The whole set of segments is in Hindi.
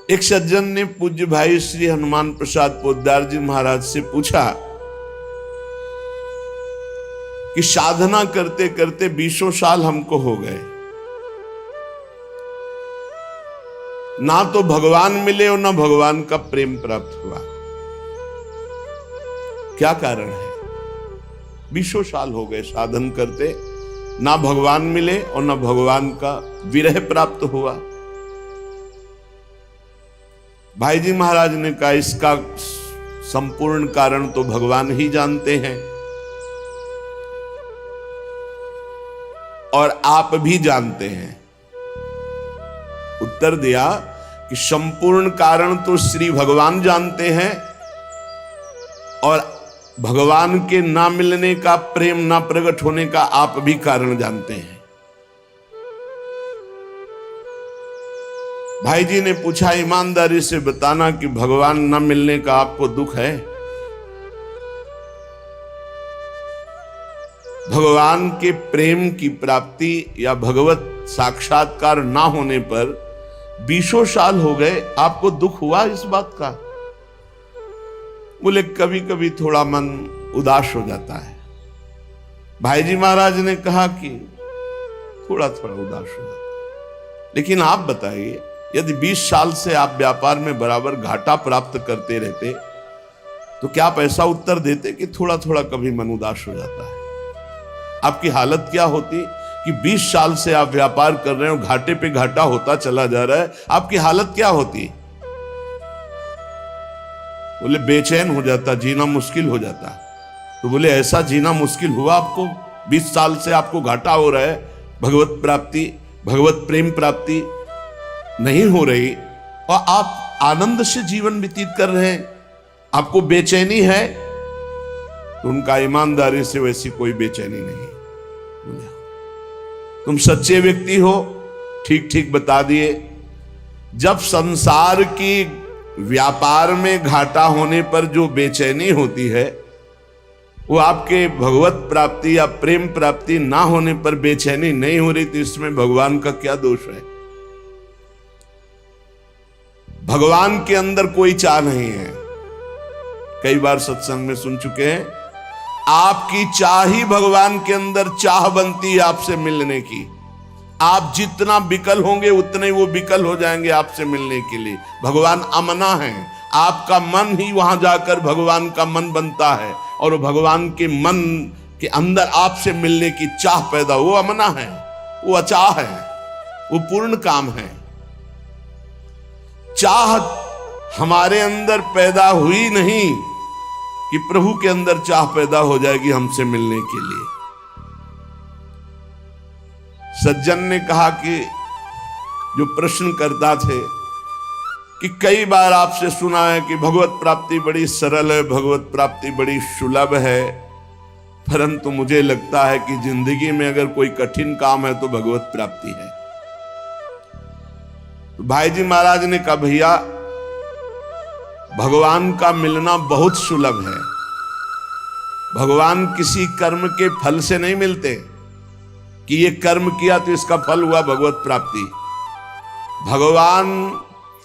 एक सज्जन ने पूज्य भाई श्री हनुमान प्रसाद पोद्दार जी महाराज से पूछा कि साधना करते करते 20 साल हमको हो गए, ना तो भगवान मिले और ना भगवान का प्रेम प्राप्त हुआ, क्या कारण है? 20 साल हो गए साधन करते, ना भगवान मिले और ना भगवान का विरह प्राप्त हुआ। भाई जी महाराज ने कहा इसका संपूर्ण कारण तो भगवान ही जानते हैं और आप भी जानते हैं। उत्तर दिया कि संपूर्ण कारण तो श्री भगवान जानते हैं और भगवान के ना मिलने का, प्रेम ना प्रकट होने का आप भी कारण जानते हैं। भाई जी ने पूछा ईमानदारी से बताना कि भगवान ना मिलने का आपको दुख है? भगवान के प्रेम की प्राप्ति या भगवत साक्षात्कार ना होने पर 20 साल हो गए, आपको दुख हुआ इस बात का? बोले कभी कभी थोड़ा मन उदास हो जाता है। भाई जी महाराज ने कहा कि थोड़ा थोड़ा उदास हो जाता है, लेकिन आप बताइए यदि 20 साल से आप व्यापार में बराबर घाटा प्राप्त करते रहते तो क्या आप ऐसा उत्तर देते कि थोड़ा थोड़ा कभी मन उदास हो जाता है? आपकी हालत क्या होती कि 20 साल से आप व्यापार कर रहे हो, घाटे पे घाटा होता चला जा रहा है, आपकी हालत क्या होती? बोले बेचैन हो जाता, जीना मुश्किल हो जाता। तो बोले ऐसा जीना मुश्किल हुआ आपको? 20 साल से आपको घाटा हो रहा है, भगवत प्राप्ति, भगवत प्रेम प्राप्ति नहीं हो रही और आप आनंद से जीवन व्यतीत कर रहे हैं, आपको बेचैनी है? तो उनका ईमानदारी से वैसी कोई बेचैनी नहीं। तुम सच्चे व्यक्ति हो, ठीक ठीक बता दिए। जब संसार की व्यापार में घाटा होने पर जो बेचैनी होती है वो आपके भगवत प्राप्ति या प्रेम प्राप्ति ना होने पर बेचैनी नहीं हो रही, तो इसमें भगवान का क्या दोष है? भगवान के अंदर कोई चाह नहीं है। कई बार सत्संग में सुन चुके हैं, आपकी चाह ही भगवान के अंदर चाह बनती है आपसे मिलने की। आप जितना विकल होंगे उतने वो विकल हो जाएंगे आपसे मिलने के लिए। भगवान अमना है, आपका मन ही वहां जाकर भगवान का मन बनता है और भगवान के मन के अंदर आपसे मिलने की चाह पैदा, वो अमना है, वो अचाह है, वो पूर्ण काम है। चाह हमारे अंदर पैदा हुई नहीं कि प्रभु के अंदर चाह पैदा हो जाएगी हमसे मिलने के लिए। सज्जन ने कहा कि जो प्रश्न करता थे कि कई बार आपसे सुना है कि भगवत प्राप्ति बड़ी सरल है, भगवत प्राप्ति बड़ी सुलभ है, परंतु मुझे लगता है कि जिंदगी में अगर कोई कठिन काम है तो भगवत प्राप्ति है। तो भाई जी महाराज ने कहा भैया भगवान का मिलना बहुत सुलभ है। भगवान किसी कर्म के फल से नहीं मिलते कि ये कर्म किया तो इसका फल हुआ भगवत प्राप्ति। भगवान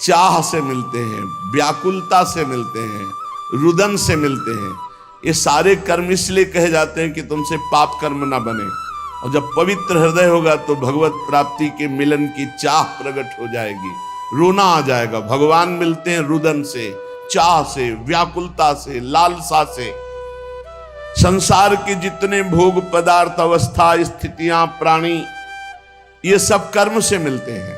चाह से मिलते हैं, व्याकुलता से मिलते हैं, रुदन से मिलते हैं। ये सारे कर्म इसलिए कहे जाते हैं कि तुमसे पाप कर्म ना बने, और जब पवित्र हृदय होगा तो भगवत प्राप्ति के मिलन की चाह प्रकट हो जाएगी, रोना आ जाएगा। भगवान मिलते हैं रुदन से, चाह से, व्याकुलता से, लालसा से। संसार के जितने भोग पदार्थ, अवस्था, स्थितियां, प्राणी, ये सब कर्म से मिलते हैं।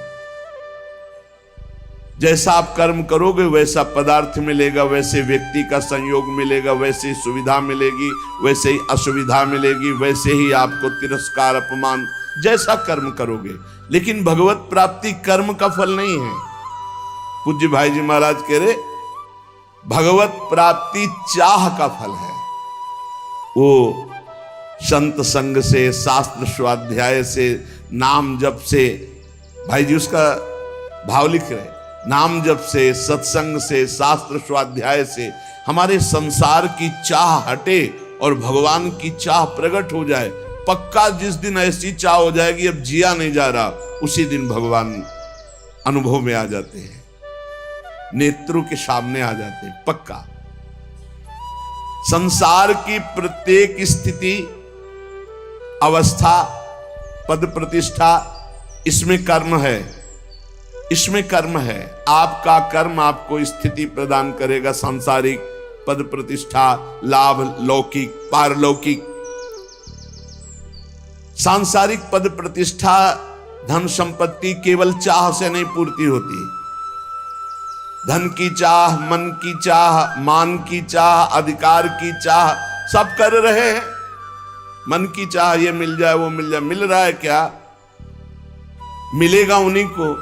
जैसा आप कर्म करोगे वैसा पदार्थ मिलेगा, वैसे व्यक्ति का संयोग मिलेगा, वैसे ही सुविधा मिलेगी, वैसे ही असुविधा मिलेगी, वैसे ही आपको तिरस्कार, अपमान, जैसा कर्म करोगे। लेकिन भगवत प्राप्ति कर्म का फल नहीं है। पूज्य भाई जी महाराज कह रहे भगवत प्राप्ति चाह का फल है। वो संत संग से, शास्त्र स्वाध्याय से, नाम जप से, भाई जी उसका भाव लिख रहे, नाम जप से, सत्संग से, शास्त्र स्वाध्याय से हमारे संसार की चाह हटे और भगवान की चाह प्रकट हो जाए। पक्का जिस दिन ऐसी चाह हो जाएगी अब जिया नहीं जा रहा, उसी दिन भगवान अनुभव में आ जाते हैं। नेत्रों के सामने आ जाते हैं, पक्का। संसार की प्रत्येक स्थिति, अवस्था, पद प्रतिष्ठा, इसमें कर्म है, इसमें कर्म है। आपका कर्म आपको स्थिति प्रदान करेगा, सांसारिक पद प्रतिष्ठा, लाभ, लौकिक, पारलौकिक। सांसारिक पद प्रतिष्ठा, धन संपत्ति केवल चाह से नहीं पूर्ति होती। धन की चाह, मन की चाह, मान की चाह, अधिकार की चाह, सब कर रहे हैं। मन की चाह, ये मिल जाए, वो मिल जाए, मिल रहा है क्या? मिलेगा उन्हीं को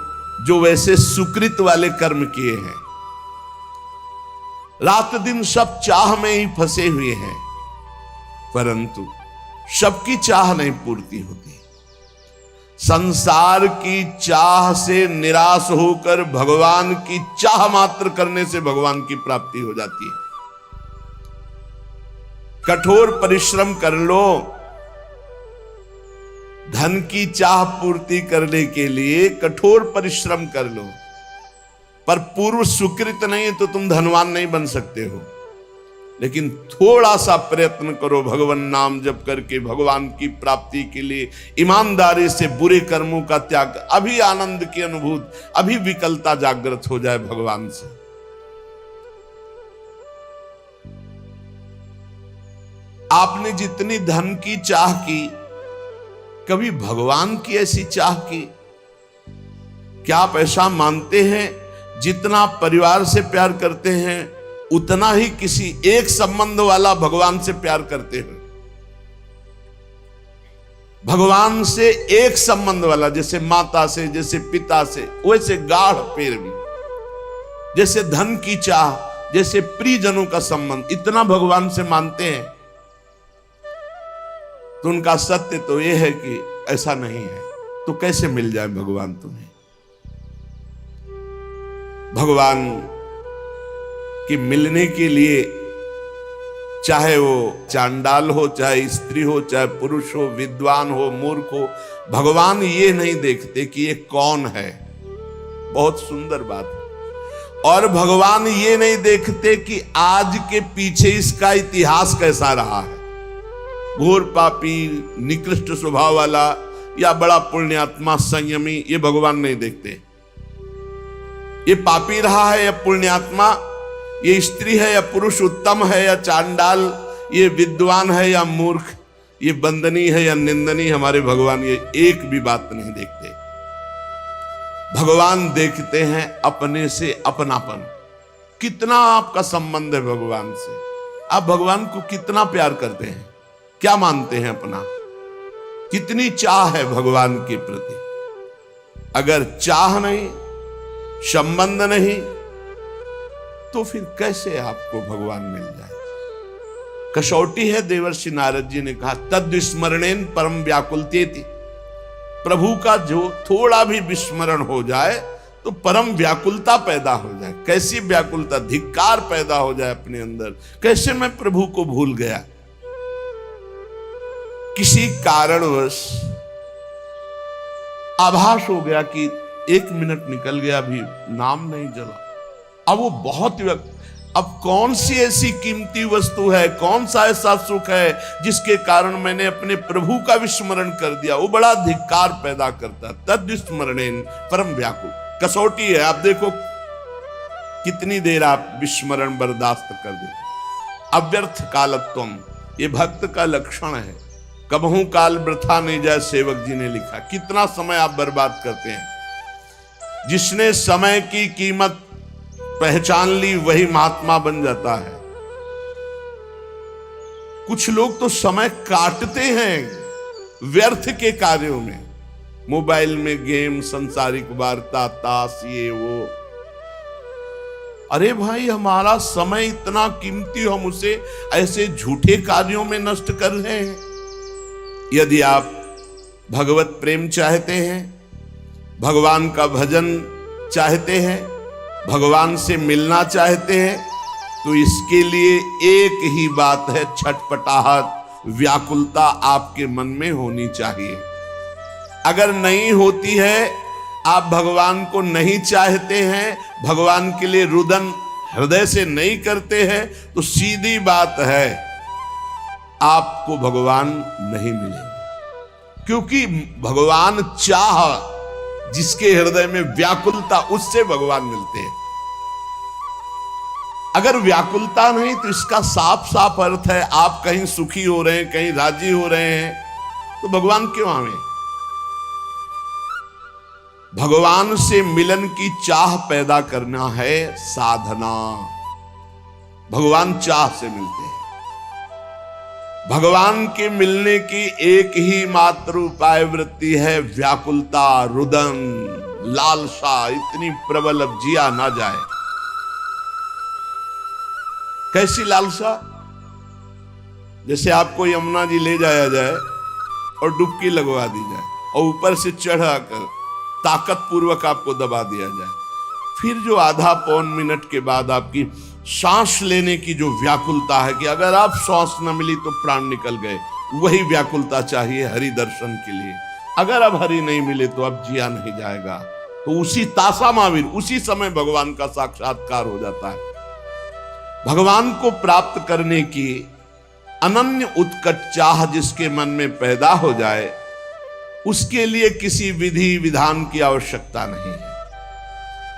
जो वैसे सुकृत वाले कर्म किए हैं। रात दिन सब चाह में ही फंसे हुए हैं, परंतु सबकी चाह नहीं पूर्ति होती। संसार की चाह से निराश होकर भगवान की चाह मात्र करने से भगवान की प्राप्ति हो जाती है। कठोर परिश्रम कर लो, धन की चाह पूर्ति करने के लिए कठोर परिश्रम कर लो, पर पूर्व सुकृत नहीं तो तुम धनवान नहीं बन सकते हो। लेकिन थोड़ा सा प्रयत्न करो भगवान नाम जप करके भगवान की प्राप्ति के लिए, ईमानदारी से बुरे कर्मों का त्याग, अभी आनंद की अनुभूति, अभी विकलता जागृत हो जाए भगवान से। आपने जितनी धन की चाह की, कभी भगवान की ऐसी चाह की? क्या आप ऐसा मानते हैं जितना परिवार से प्यार करते हैं उतना ही किसी एक संबंध वाला भगवान से प्यार करते हैं? भगवान से एक संबंध वाला, जैसे माता से, जैसे पिता से, वैसे गाढ़ प्रेम, जैसे धन की चाह, जैसे प्रियजनों का संबंध, इतना भगवान से मानते हैं, तो उनका सत्य तो यह है कि ऐसा नहीं है। तो कैसे मिल जाए भगवान तुम्हें? भगवान कि मिलने के लिए, चाहे वो चांडाल हो, चाहे स्त्री हो, चाहे पुरुष हो, विद्वान हो, मूर्ख हो, भगवान ये नहीं देखते कि ये कौन है। बहुत सुंदर बात है। और भगवान ये नहीं देखते कि आज के पीछे इसका इतिहास कैसा रहा है। घोर पापी, निकृष्ट स्वभाव वाला या बड़ा पुण्यात्मा, संयमी, ये भगवान नहीं देखते। ये पापी रहा है या पुण्यात्मा, ये स्त्री है या पुरुष उत्तम है या चांडाल, ये विद्वान है या मूर्ख, ये वंदनीय है या निंदनीय, हमारे भगवान ये एक भी बात नहीं देखते। भगवान देखते हैं अपने से अपनापन। कितना आपका संबंध है भगवान से? आप भगवान को कितना प्यार करते हैं? क्या मानते हैं अपना? कितनी चाह है भगवान के प्रति? अगर चाह नहीं, संबंध नहीं, तो फिर कैसे आपको भगवान मिल जाए? कसौटी है। देवर्षि नारद जी ने कहा, तद विस्मरणेन परम व्याकुलतेति। प्रभु का जो थोड़ा भी विस्मरण हो जाए तो परम व्याकुलता पैदा हो जाए। कैसी व्याकुलता? धिक्कार पैदा हो जाए अपने अंदर। कैसे मैं प्रभु को भूल गया? किसी कारणवश आभास हो गया कि 1 मिनट निकल गया, अभी नाम नहीं जला। अब वो बहुत व्यक्त, अब कौन सी ऐसी कीमती वस्तु है, कौन सा ऐसा सुख है जिसके कारण मैंने अपने प्रभु का विस्मरण कर दिया? वो बड़ा धिक्कार पैदा करता। तद विस्मरणेन परम व्याकुल। कसौटी है। आप देखो कितनी देर आप विस्मरण बर्दाश्त कर देते। अव्यर्थ कालत्वम, ये भक्त का लक्षण है। कबहू काल वृथा नहीं जाए, सेवक जी ने लिखा। कितना समय आप बर्बाद करते हैं। जिसने समय की कीमत पहचान ली वही महात्मा बन जाता है। कुछ लोग तो समय काटते हैं व्यर्थ के कार्यों में, मोबाइल में गेम, संसारिक वार्ता, ताश, ये वो। अरे भाई, हमारा समय इतना कीमती, हम उसे ऐसे झूठे कार्यों में नष्ट कर रहे हैं। यदि आप भगवत प्रेम चाहते हैं, भगवान का भजन चाहते हैं, भगवान से मिलना चाहते हैं, तो इसके लिए एक ही बात है, छटपटाहट, व्याकुलता आपके मन में होनी चाहिए। अगर नहीं होती है, आप भगवान को नहीं चाहते हैं, भगवान के लिए रुदन हृदय से नहीं करते हैं, तो सीधी बात है आपको भगवान नहीं मिलेंगे। क्योंकि भगवान चाह जिसके हृदय में व्याकुलता, उससे भगवान मिलते हैं। अगर व्याकुलता नहीं तो इसका साफ साफ अर्थ है आप कहीं सुखी हो रहे हैं, कहीं राजी हो रहे हैं, तो भगवान क्यों आवे? भगवान से मिलन की चाह पैदा करना है साधना। भगवान चाह से मिलते हैं। भगवान के मिलने की एक ही मात्र उपाय वृत्ति है व्याकुलता, रुदन, लालसा इतनी प्रबल अब जिया ना जाए। कैसी लालसा? जैसे आपको यमुना जी ले जाया जाए और डुबकी लगवा दी जाए और ऊपर से चढ़ाकर ताकत पूर्वक आपको दबा दिया जाए, फिर जो आधा पौन मिनट के बाद आपकी सांस लेने की जो व्याकुलता है कि अगर आप सांस न मिली तो प्राण निकल गए, वही व्याकुलता चाहिए हरि दर्शन के लिए। अगर अब हरि नहीं मिले तो अब जिया नहीं जाएगा। तो उसी तासा महावीर उसी समय भगवान का साक्षात्कार हो जाता है। भगवान को प्राप्त करने की अनन्य उत्कट चाह जिसके मन में पैदा हो जाए, उसके लिए किसी विधि विधान की आवश्यकता नहीं है।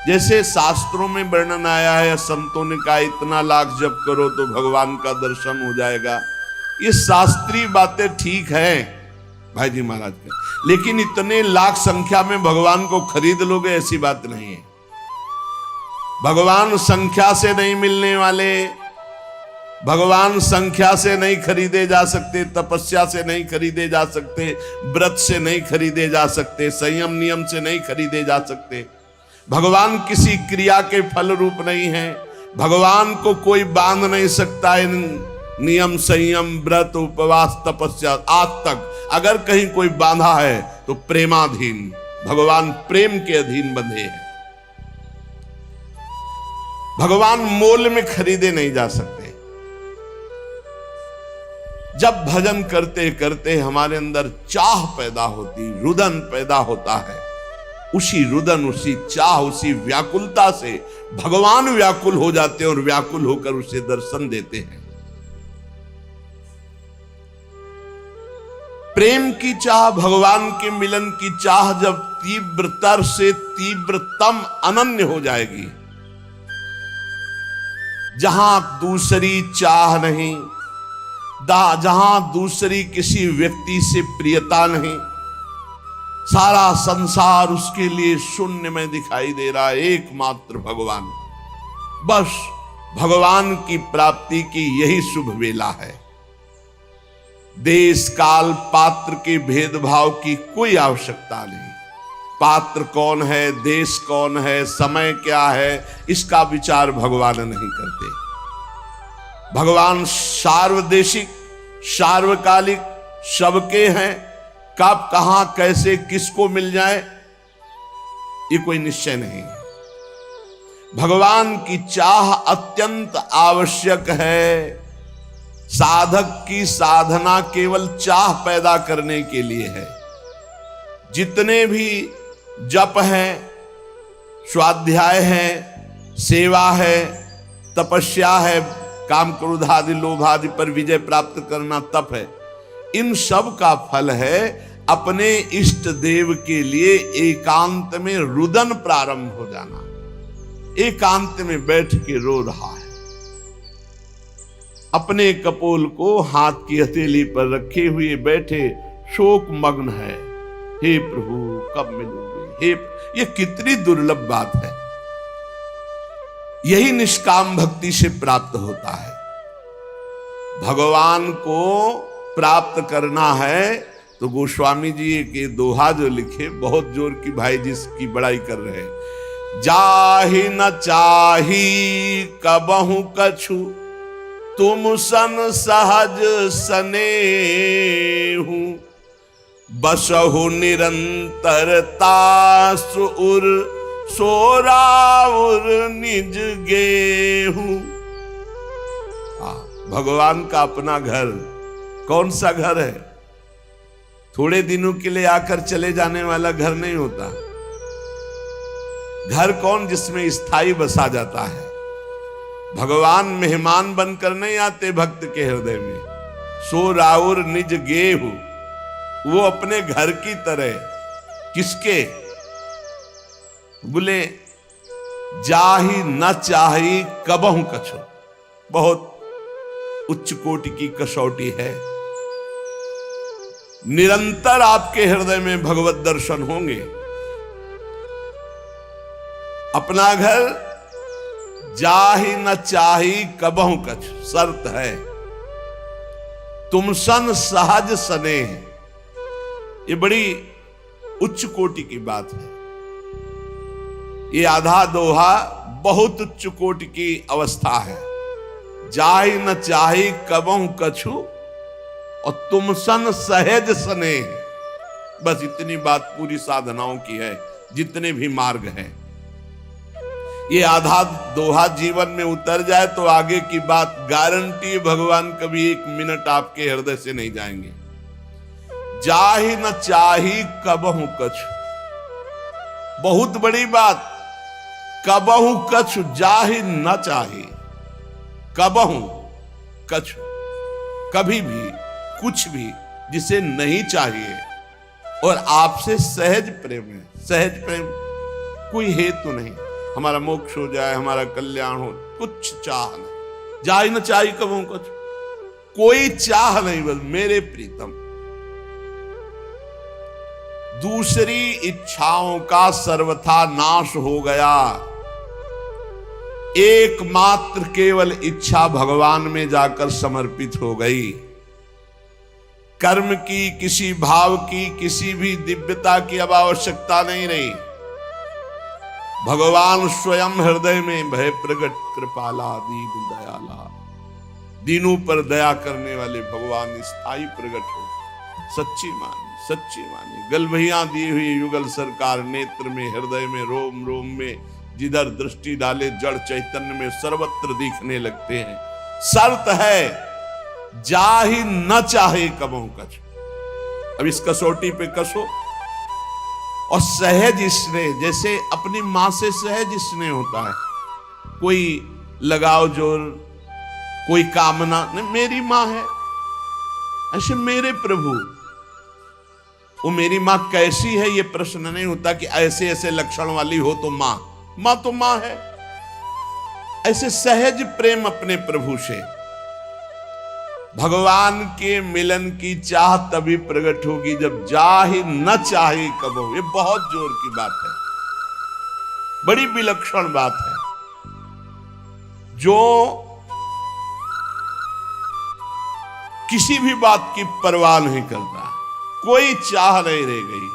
जैसे शास्त्रों में वर्णन आया है, संतों ने कहा इतना लाख जप करो तो भगवान का दर्शन हो जाएगा। ये शास्त्रीय बातें ठीक है भाई जी महाराज के, लेकिन इतने लाख संख्या में भगवान को खरीद लोगे ऐसी बात नहीं है। भगवान संख्या से नहीं मिलने वाले, भगवान संख्या से नहीं खरीदे जा सकते, तपस्या से नहीं खरीदे जा सकते, व्रत से नहीं खरीदे जा सकते, संयम नियम से नहीं खरीदे जा सकते। भगवान किसी क्रिया के फल रूप नहीं है। भगवान को कोई बांध नहीं सकता इन नियम, संयम, व्रत, उपवास, तपस्या। आज तक अगर कहीं कोई बांधा है तो प्रेमाधीन, भगवान प्रेम के अधीन बंधे हैं। भगवान मोल में खरीदे नहीं जा सकते। जब भजन करते करते हमारे अंदर चाह पैदा होती, रुदन पैदा होता है, उसी रुदन, उसी चाह, उसी व्याकुलता से भगवान व्याकुल हो जाते हैं और व्याकुल होकर उसे दर्शन देते हैं। प्रेम की चाह, भगवान के मिलन की चाह जब तीव्रतर से तीव्रतम अनन्य हो जाएगी, जहां दूसरी चाह नहीं, जहां दूसरी किसी व्यक्ति से प्रियता नहीं, सारा संसार उसके लिए शून्य में दिखाई दे रहा है, एकमात्र भगवान। बस भगवान की प्राप्ति की यही शुभ वेला है। देश काल पात्र के भेदभाव की कोई आवश्यकता नहीं। पात्र कौन है, देश कौन है, समय क्या है, इसका विचार भगवान नहीं करते। भगवान सार्वदेशिक, सार्वकालिक, सबके हैं। कब, कहां, कैसे, किसको मिल जाए, ये कोई निश्चय नहीं है। भगवान की चाह अत्यंत आवश्यक है। साधक की साधना केवल चाह पैदा करने के लिए है। जितने भी जप हैं, स्वाध्याय है, सेवा है, तपस्या है, काम क्रोध आदि लोभ आदि पर विजय प्राप्त करना तप है, इन सब का फल है अपने इष्ट देव के लिए एकांत में रुदन प्रारंभ हो जाना। एकांत में बैठ के रो रहा है, अपने कपोल को हाथ की हथेली पर रखे हुए बैठे शोक मग्न है। हे प्रभु कब मिलोगे, हे, ये कितनी दुर्लभ बात है। यही निष्काम भक्ति से प्राप्त होता है। भगवान को प्राप्त करना है तो गोस्वामी जी के दोहा जो लिखे, बहुत जोर की भाई जिसकी बड़ाई कर रहे हैं। जाहि न चाही कबहु कछु, तुम सन सहज सनेहु, बसहु निरंतरता सुर सोराउर निज गेहूं। भगवान का अपना घर कौन सा घर है? थोड़े दिनों के लिए आकर चले जाने वाला घर नहीं होता। घर कौन जिसमें स्थायी बसा जाता है। भगवान मेहमान बनकर नहीं आते भक्त के हृदय में। सो राउर निज गेहू, वो अपने घर की तरह। किसके? बोले जाही न चाही कबहू कछु। बहुत उच्च कोटि की कसौटी है। निरंतर आपके हृदय में भगवत दर्शन होंगे। अपना घर जाही न चाही कबहू कछु, शर्त है तुम सन सहज सने। ये बड़ी उच्च कोटि की बात है। ये आधा दोहा बहुत उच्च कोटि की अवस्था है। जाही न चाही कबहू कछु और तुम सन सहज सने। बस इतनी बात पूरी साधनाओं की है, जितने भी मार्ग हैं। ये आधा दोहा जीवन में उतर जाए तो आगे की बात गारंटी, भगवान कभी एक मिनट आपके हृदय से नहीं जाएंगे। जाही न चाही कबहू कछु, बहुत बड़ी बात। कबहू कछु जाही न चाही, कबहू कछु, कभी भी कुछ भी जिसे नहीं चाहिए और आपसे सहज प्रेम है। सहज प्रेम, कोई हेतु नहीं, हमारा मोक्ष हो जाए, हमारा कल्याण हो, कुछ चाह नहीं। जाही न चाही कबहू कछु, कोई चाह नहीं, बस मेरे प्रीतम। दूसरी इच्छाओं का सर्वथा नाश हो गया। एकमात्र केवल इच्छा भगवान में जाकर समर्पित हो गई। कर्म की, किसी भाव की, किसी भी दिव्यता की अब आवश्यकता नहीं रही। भगवान स्वयं हृदय में भय प्रगट कृपाला दीन दयाला। दीनों पर दया करने वाले भगवान स्थायी प्रगट हो। सच्ची मानी, सच्ची मानी। गलभैया दी हुई युगल सरकार नेत्र में, हृदय में, रोम रोम में, जिधर दृष्टि डाले जड़ चैतन्य में सर्वत्र दिखने लगते हैं। शर्त है जाही न चाहे कबहू कछु। अब इस कसौटी पे कसो। और सहज स्नेह, जैसे अपनी मां से सहज स्नेह होता है। कोई लगाव जोर, कोई कामना नहीं, मेरी मां है। ऐसे मेरे प्रभु, वो मेरी मां कैसी है ये प्रश्न नहीं होता कि ऐसे ऐसे लक्षण वाली हो तो मां। मां तो मां है। ऐसे सहज प्रेम अपने प्रभु से। भगवान के मिलन की चाह तभी प्रकट होगी जब जाहि न चाहे कबहू। ये बहुत जोर की बात है, बड़ी विलक्षण बात है। जो किसी भी बात की परवाह नहीं करता, कोई चाह नहीं रह गई,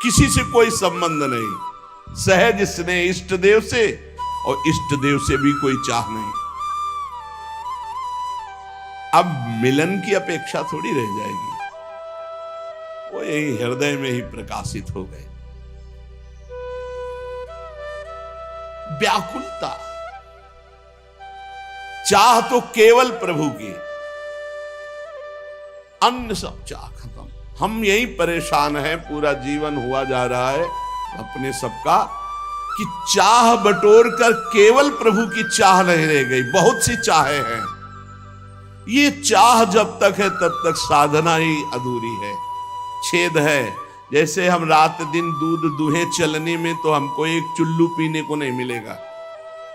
किसी से कोई संबंध नहीं, सहज स्नेह इष्ट देव से, और इष्ट देव से भी कोई चाह नहीं। अब मिलन की अपेक्षा थोड़ी रह जाएगी, वो यही हृदय में ही प्रकाशित हो गए। व्याकुलता, चाह तो केवल प्रभु की, अन्य सब चाह खत्म। हम यही परेशान हैं, पूरा जीवन हुआ जा रहा है अपने सबका कि चाह बटोर कर केवल प्रभु की चाह नहीं रह गई। बहुत सी चाहें हैं। ये चाह जब तक है तब तक साधना ही अधूरी है, छेद है। जैसे हम रात दिन दूध दूहे चलनी में, तो हमको एक चुल्लू पीने को नहीं मिलेगा।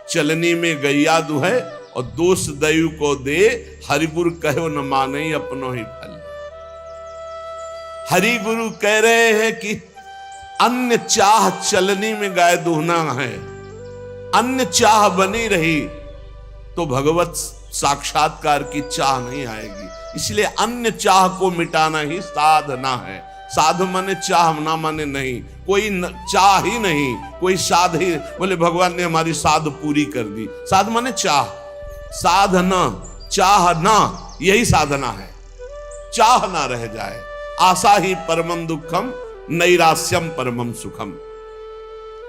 चलनी में गैया दुहे और दोष दयु को दे, हरिगुरु कहो न माने अपनो ही फल। हरि गुरु कह रहे हैं कि अन्य चाह चलनी में गाय दुहना है, अन्य चाह बनी रही तो भगवत साक्षात्कार की चाह नहीं आएगी। इसलिए अन्य चाह को मिटाना ही साधना है। साध माने चाह, ना माने नहीं, कोई चाह ही नहीं, कोई साध ही। बोले भगवान ने हमारी साध पूरी कर दी। साध माने चाह, साधना, चाह ना, यही साधना है। चाह ना रह जाए। आशा ही परमम दुखम, नैरास्यम परमम सुखम।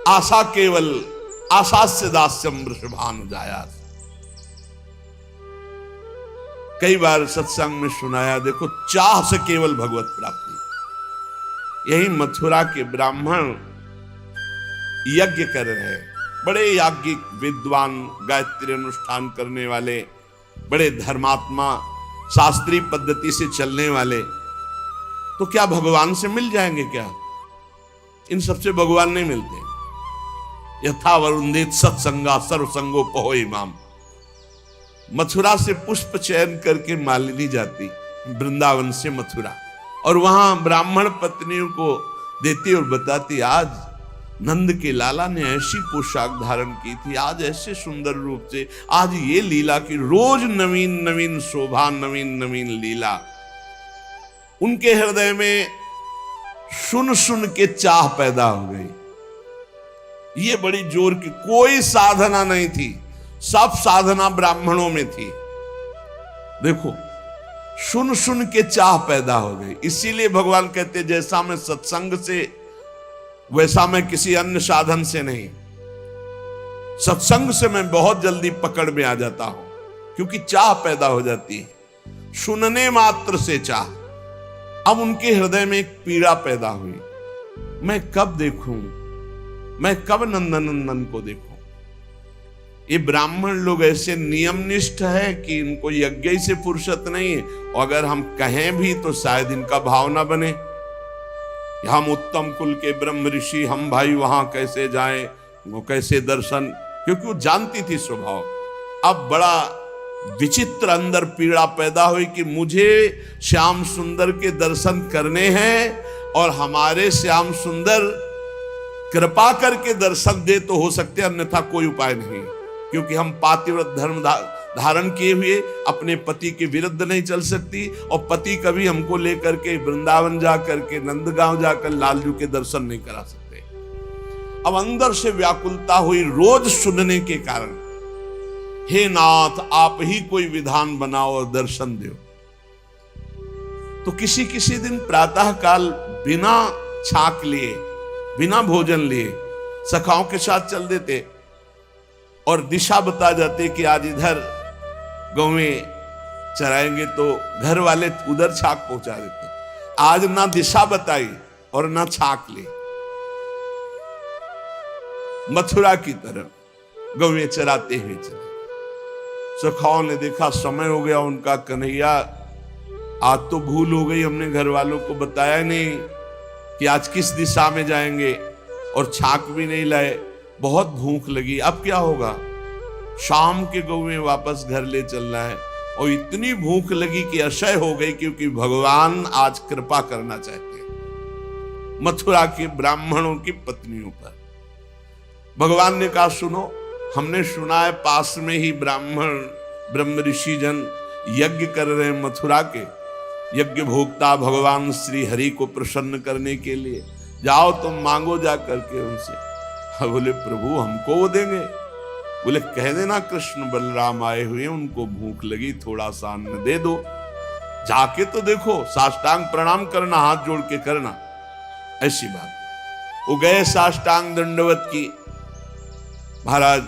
आशा केवल आशास्य दास्यम वृषभानु जायास। कई बार सत्संग में सुनाया, देखो चाह से केवल भगवत प्राप्ति। यही मथुरा के ब्राह्मण यज्ञ कर रहे हैं, बड़े याज्ञिक विद्वान, गायत्री अनुष्ठान करने वाले, बड़े धर्मात्मा, शास्त्रीय पद्धति से चलने वाले, तो क्या भगवान से मिल जाएंगे क्या? इन सबसे भगवान नहीं मिलते। यथा वरुंदित सत्संगा सर्वसंगो पहो इमाम। मथुरा से पुष्प चयन करके मालिनी जाती वृंदावन से मथुरा, और वहां ब्राह्मण पत्नियों को देती और बताती, आज नंद के लाला ने ऐसी पोशाक धारण की थी, आज ऐसे सुंदर रूप से, आज ये लीला की, रोज नवीन नवीन शोभा, नवीन नवीन लीला। उनके हृदय में सुन सुन के चाह पैदा हो गई। ये बड़ी जोर की, कोई साधना नहीं थी, सब साधना ब्राह्मणों में थी। देखो, सुन सुन के चाह पैदा हो गई। इसीलिए भगवान कहते, जैसा मैं सत्संग से, वैसा मैं किसी अन्य साधन से नहीं। सत्संग से मैं बहुत जल्दी पकड़ में आ जाता हूं, क्योंकि चाह पैदा हो जाती है, सुनने मात्र से चाह। अब उनके हृदय में एक पीड़ा पैदा हुई, मैं कब देखूं, मैं कब नंदनंदन को देखूं। ये ब्राह्मण लोग ऐसे नियमनिष्ठ है कि इनको यज्ञ से फुर्सत नहीं है, और अगर हम कहें भी तो शायद इनका भाव ना बने। हम उत्तम कुल के ब्रह्म ऋषि, हम भाई वहां कैसे जाएं, वो कैसे दर्शन, क्योंकि वो जानती थी स्वभाव। अब बड़ा विचित्र अंदर पीड़ा पैदा हुई कि मुझे श्याम सुंदर के दर्शन करने हैं, और हमारे श्याम सुंदर कृपा करके दर्शन दे तो हो सकते, अन्यथा कोई उपाय नहीं, क्योंकि हम पातिव्रत धर्म धारण किए हुए अपने पति के विरुद्ध नहीं चल सकती, और पति कभी हमको लेकर के वृंदावन जा करके, नंदगांव जाकर लालजू के दर्शन नहीं करा सकते। अब अंदर से व्याकुलता हुई रोज सुनने के कारण, हे नाथ आप ही कोई विधान बनाओ और दर्शन दो। तो किसी किसी दिन प्रातः काल बिना छाक लिए, बिना भोजन लिए सखाओं के साथ चल देते और दिशा बता जाते कि आज इधर गांव में चराएंगे, तो घर वाले उधर छाक पहुंचा देते। आज ना दिशा बताई और ना छाक ली, मथुरा की तरफ गांव में चराते हुए चले। सखाओं ने देखा समय हो गया उनका, कन्हैया आज तो भूल हो गई, हमने घर वालों को बताया नहीं कि आज किस दिशा में जाएंगे, और छाक भी नहीं लाए, बहुत भूख लगी, अब क्या होगा? शाम के गौ में वापस घर ले चलना है, और इतनी भूख लगी कि असह्य हो गई, क्योंकि भगवान आज कृपा करना चाहते हैं मथुरा के ब्राह्मणों की पत्नियों पर। भगवान ने कहा, सुनो, हमने सुना है पास में ही ब्राह्मण ब्रह्म ऋषि जन यज्ञ कर रहे हैं मथुरा के, यज्ञ भोक्ता भगवान श्री हरि को प्रसन्न करने के लिए, जाओ तुम मांगो जा करके उनसे। बोले प्रभु हमको वो देंगे? बोले कह देना कृष्ण बलराम आए हुए, उनको भूख लगी, थोड़ा सा अन्न दे दो। जाके तो देखो, साष्टांग प्रणाम करना, हाथ जोड़ के करना, ऐसी बात। वो गए, साष्टांग दंडवत की, महाराज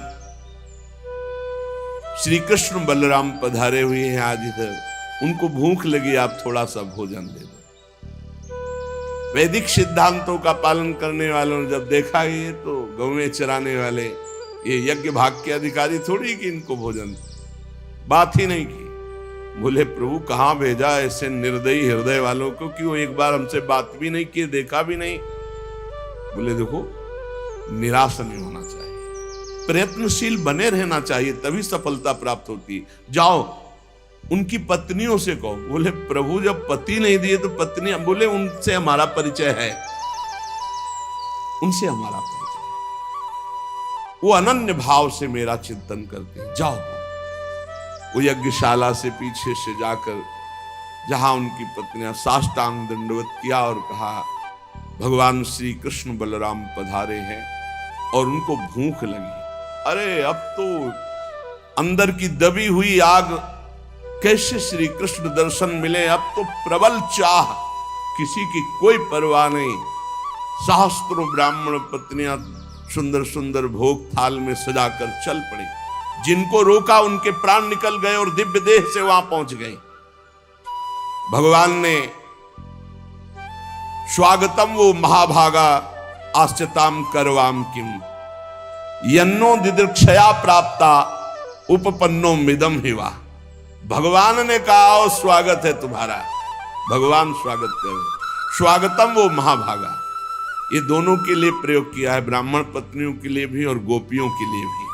श्री कृष्ण बलराम पधारे हुए हैं आज इधर, उनको भूख लगी, आप थोड़ा सा भोजन दे दो। वैदिक सिद्धांतों का पालन करने वालों ने जब देखा ये, तो गौवें चराने वाले, ये यज्ञ भाग के अधिकारी थोड़ी कि इनको भोजन, बात ही नहीं की। बोले प्रभु कहां भेजा ऐसे निर्दयी हृदय वालों को कि वो एक बार हमसे बात भी नहीं किए, देखा भी नहीं। बोले देखो, निराश नहीं होना चाहिए, प्रयत्नशील बने रहना चाहिए, तभी सफलता प्राप्त होती। जाओ उनकी पत्नियों से कहो। बोले प्रभु जब पति नहीं दिए तो पत्नी, बोले उनसे हमारा परिचय है, उनसे हमारा परिचय है, वो अनन्य भाव से मेरा चिंतन करते हैं। जाओ। वो यज्ञशाला से पीछे से जाकर जहां उनकी पत्नियां साष्टांग दंडवत किया और कहा भगवान श्री कृष्ण बलराम पधारे हैं, और उनको भूख लगी। अरे अब तो अंदर की दबी हुई आग, कैसे श्री कृष्ण दर्शन मिले, अब तो प्रबल चाह, किसी की कोई परवाह नहीं। सहस्त्रों ब्राह्मण पत्नियां सुंदर सुंदर भोग थाल में सजाकर चल पड़ी। जिनको रोका उनके प्राण निकल गए और दिव्य देह से वहां पहुंच गए। भगवान ने स्वागतम वो महाभागा आश्चताम करवाम किम यन्नो दिदृक्षया प्राप्ता उपपन्नो मिदम हिवा। भगवान ने कहा ओ स्वागत है तुम्हारा, भगवान स्वागत करे। स्वागतम वो महाभागा, ये दोनों के लिए प्रयोग किया है, ब्राह्मण पत्नियों के लिए भी और गोपियों के लिए भी।